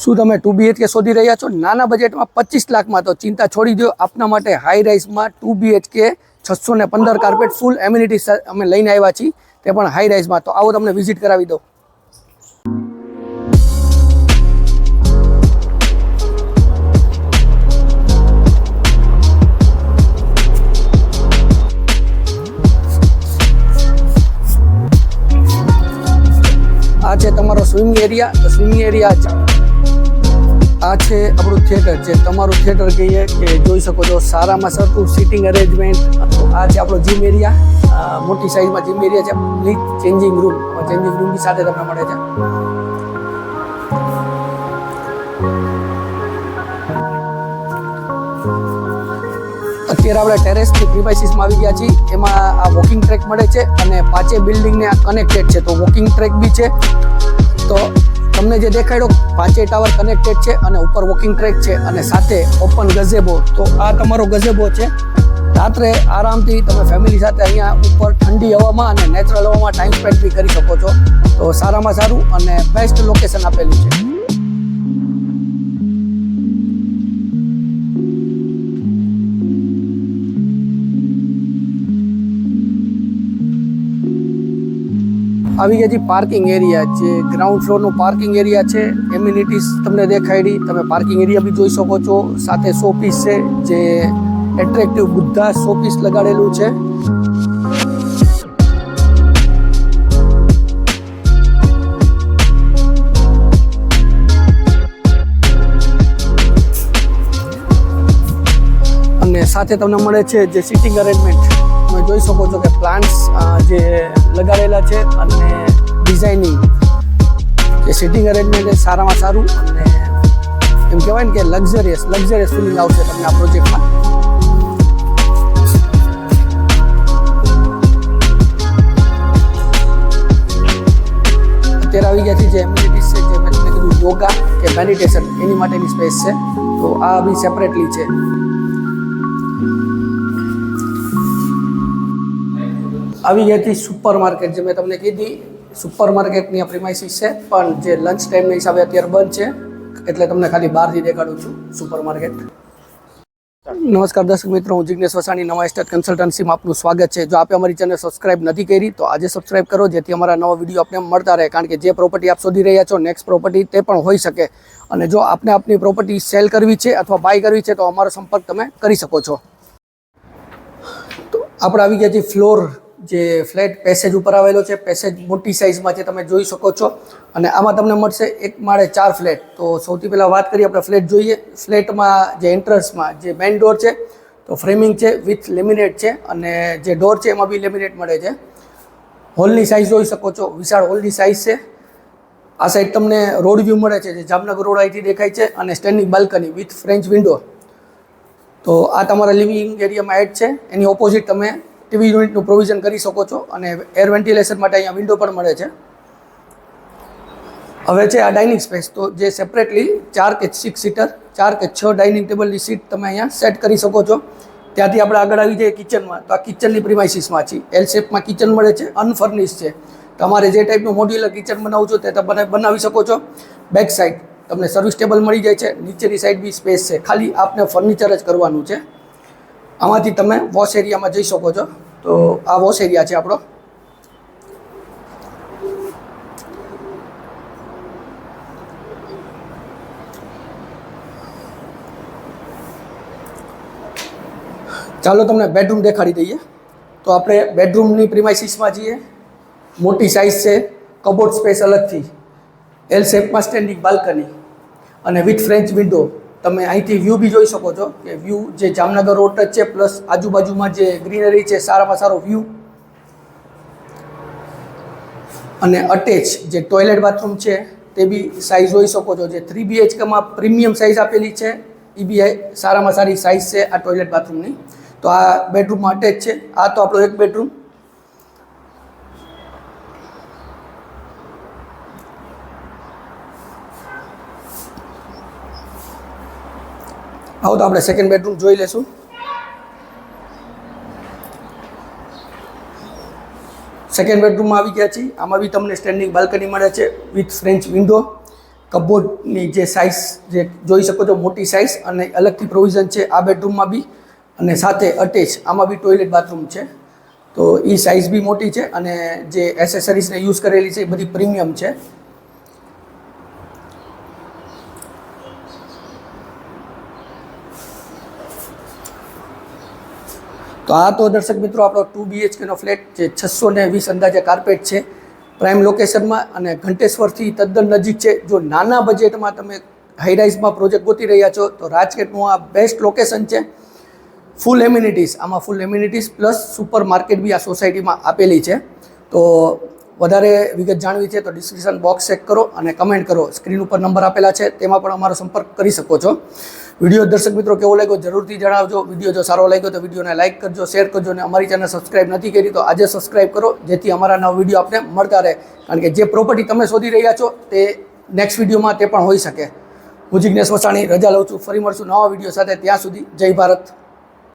શું તમે 2 BHK શોધી રહ્યા છો નાના બજેટમાં 25 લાખમાં? તો ચિંતા છોડી દો, આપના માટે હાઈ રાઇઝમાં 2 BHK 615 કાર્પેટ ફૂલ એમ્યુનિટીઝ અમે લઈને આવ્યા છીએ, તે પણ હાઈ રાઇઝમાં. તો આવો તમને વિઝિટ કરાવી દો. આ છે તમારો સ્વિમિંગ એરિયા. તો સ્વિમિંગ એરિયા આ છે આપણું થિયેટર, જે તમારું થિયેટર કહીએ કે જોઈ શકો છો. સારામાં સરખું સિટિંગ અરેન્જમેન્ટ. આ છે આપણો જીમ એરિયા, મોટી સાઇઝમાં જીમ એરિયા છે. પ્લીઝ ચેન્જિંગ રૂમ બી સાથે તમને મળે છે. અત્યારે આપણે ટેરેસની પ્રિમાઇસીસમાં આવી ગયા છીએ. એમાં આ વોકિંગ ટ્રેક મળે છે અને 5 બિલ્ડિંગને આ કનેક્ટેડ છે. તો વોકિંગ ટ્રેક બી છે. તો તમને જે દેખાડ્યો 5 ટાવર કનેક્ટેડ છે અને ઉપર વોકિંગ ટ્રેક છે અને સાથે ઓપન ગઝેબો. તો આ તમારો ગઝેબો છે. રાત્રે આરામથી તમે ફેમિલી સાથે અહીંયા ઉપર ઠંડી હવામાં અને નેચરલ હવામાં ટાઈમ સ્પેન્ડ બી કરી શકો છો. તો સારામાં સારું અને બેસ્ટ લોકેશન આપેલું છે. આવી ગયા છે પાર્કિંગ એરિયા, જે ગ્રાઉન્ડ ફ્લોરનો પાર્કિંગ એરિયા છે. એમ્યુનિટીઝ તમને દેખાડી, તમે પાર્કિંગ એરિયા બી જોઈ શકો છો. સાથે શોપીસ છે, જે એટ્રેક્ટિવ બુદ્ધા શોપીસ લગાડેલું છે. અને સાથે તમને મળે છે જે સિટિંગ અરેન્જમેન્ટ. તમે જોઈ શકો છો કે પ્લાન્ટ્સ જે લગાડેલા છે અને ડિઝાઇનિંગ, જે સિટિંગ અરેન્જમેન્ટ એ સારામાં સારું અને એમ કહેવાય ને કે લક્ઝરિયસ ફિલિંગ આવશે તમને આ પ્રોજેક્ટમાં. અત્યારે આવી ગયા છે જે એમ્યુનિટીઝ છે, જે મેં તમને કીધું યોગા કે મેડિટેશન, એની માટેની સ્પેસ છે. તો આ બી સેપરેટલી છે. આવી ગયા હતી સુપર માર્કેટ, જે મેં તમને કીધી સુપર માર્કેટની આ પ્રિમાઇસીસ છે, પણ જે લંચ ટાઈમના હિસાબે અત્યારે બંધ છે, એટલે તમને ખાલી બહારથી દેખાડું છું સુપર માર્કેટ. નમસ્કાર દર્શક મિત્રો, હું જિગ્નેશ વસાણી, નવા એસ્ટેટ કન્સલ્ટન્સીમાં આપનું સ્વાગત છે. જો આપે અમારી ચેનલ સબસ્ક્રાઇબ નથી કરી તો આજે સબસ્ક્રાઇબ કરો, જેથી અમારા નવા વિડીયો આપને મળતા રહે. કારણ કે જે પ્રોપર્ટી આપ શોધી રહ્યા છો, નેક્સ્ટ પ્રોપર્ટી તે પણ હોઈ શકે. અને જો આપને આપની પ્રોપર્ટી સેલ કરવી છે અથવા બાય કરવી છે, તો અમારો સંપર્ક તમે કરી શકો છો. તો આપણે આવી ગયા છીએ ફ્લોર, જે ફ્લેટ પેસેજ ઉપર આવેલો છે. પેસેજ મોટી સાઇઝમાં છે, તમે જોઈ શકો છો. અને આમાં તમને મળશે એક માળે 4 ફ્લેટ. તો સૌથી પહેલાં વાત કરીએ આપણે ફ્લેટ જોઈએ. ફ્લેટમાં જે એન્ટ્રન્સમાં જે મેઇન ડોર છે, તો ફ્રેમિંગ છે વિથ લેમિનેટ છે, અને જે ડોર છે એમાં બી લેમિનેટ મળે છે. હોલની સાઇઝ જોઈ શકો છો, વિશાળ હોલની સાઇઝ છે. આ સાઈડ તમને રોડ વ્યૂ મળે છે, જે જામનગર રોડ અહીંથી દેખાય છે, અને standing balcony with French window. તો આ તમારા લિવિંગ એરિયામાં એડ છે. એની ઓપોઝિટ તમે ટીવી યુનિટનું પ્રોવિઝન કરી શકો છો, અને એર વેન્ટિલેશન માટે અહીંયા વિન્ડો પણ મળે છે. હવે છે આ ડાઇનિંગ સ્પેસ, તો જે સેપરેટલી 4 કે 6 સીટર, 4 કે 6 ડાઇનિંગ ટેબલની સીટ તમે અહીંયા સેટ કરી શકો છો. ત્યાંથી આપણે આગળ આવી જઈએ કિચનમાં. તો આ કિચનની પ્રિમાઇસીસમાં છે. એલ શેપમાં કિચન મળે છે, અનફર્નિશ છે. તમારે જે ટાઈપનું મોડ્યુલર કિચન બનાવવું છો તે તમે બનાવી શકો છો. બેક સાઈડ તમને સર્વિસ ટેબલ મળી જાય છે. નીચેની સાઈડ બી સ્પેસ છે, ખાલી આપને ફર્નિચર જ કરવાનું છે. આમાંથી તમે વોશ એરિયામાં જઈ શકો છો. તો આ વોશ એરિયા છે આપણો. ચાલો તમને બેડરૂમ દેખાડી દઈએ. તો આપણે બેડરૂમની પ્રિમાઇસીસમાં છીએ. મોટી સાઇઝ છે, કબોર્ડ સ્પેસ અલગથી, એલ શેપમાં સ્ટેન્ડિંગ બાલ્કની અને વિથ ફ્રેન્ચ વિન્ડો. તમે અહીંથી વ્યૂ બી જોઈ શકો છો કે વ્યૂ જે જામનગર રોડ જ છે, પ્લસ આજુબાજુમાં જે ગ્રીનરી છે, સારામાં સારો વ્યૂ. અને અટેચ જે ટોયલેટ બાથરૂમ છે તે બી સાઇઝ જોઈ શકો છો. જે 3 BHKમાં પ્રીમિયમ સાઇઝ આપેલી છે, એ બી સારામાં સારી સાઇઝ છે આ ટોયલેટ બાથરૂમની. તો આ બેડરૂમમાં અટેચ છે. આ તો આપણો એક બેડરૂમ. આવો તો આપણે સેકન્ડ બેડરૂમ જોઈ લેશું. સેકન્ડ બેડરૂમમાં આવી ગયા છીએ. આમાં બી તમને સ્ટેન્ડિંગ બાલ્કની મળે છે વિથ ફ્રેન્ચ વિન્ડો. કબોર્ડની જે સાઇઝ જે જોઈ શકો છો મોટી સાઇઝ અને અલગથી પ્રોવિઝન છે આ બેડરૂમમાં બી અને સાથે અટેચ આમાં બી ટોયલેટ બાથરૂમ છે. તો એ સાઇઝ બી મોટી છે અને જે એસેસરીઝને યુઝ કરેલી છે એ બધી પ્રીમિયમ છે. તો આ તો દર્શક મિત્રો આપણો 2 BHKનો ફ્લેટ જે 620 અંદાજે કાર્પેટ છે, પ્રાઇમ લોકેશનમાં અને ઘંટેશ્વરથી તદ્દન નજીક છે. જો નાના બજેટમાં તમે હાઈરાઇઝમાં પ્રોજેક્ટ ગોતી રહ્યા છો તો રાજકોટનું આ બેસ્ટ લોકેશન છે. ફૂલ એમ્યુનિટીઝ, આમાં ફૂલ એમ્યુનિટીઝ પ્લસ સુપર માર્કેટ બી આ સોસાયટીમાં આપેલી છે. તો વધારે વિગત જાણવી છે તો ડિસ્ક્રિપ્શન બોક્સ ચેક કરો અને કમેન્ટ કરો. સ્ક્રીન ઉપર નંબર આપેલા છે, તેમાં પણ અમારો સંપર્ક કરી શકો છો. વિડીયો દર્શક મિત્રો કેવો લાગ્યો જરૂરથી જણાવજો. વિડીયો જો સારો લાગ્યો તો વિડીયોને લાઇક કરજો, શેર કરજો અને અમારી ચેનલ સબસ્ક્રાઇબ નથી કરી તો આજે સબસ્ક્રાઇબ કરો, જેથી અમારા નવા વિડીયો આપને મળતા રહે. કારણ કે જે પ્રોપર્ટી તમે શોધી રહ્યા છો તે નેક્સ્ટ વિડીયોમાં તે પણ હોઈ શકે. હું જિગ્નેશ વસાણી રજા લઉં છું. ફરી મળશું નવા વિડીયો સાથે. ત્યાં સુધી જય ભારત.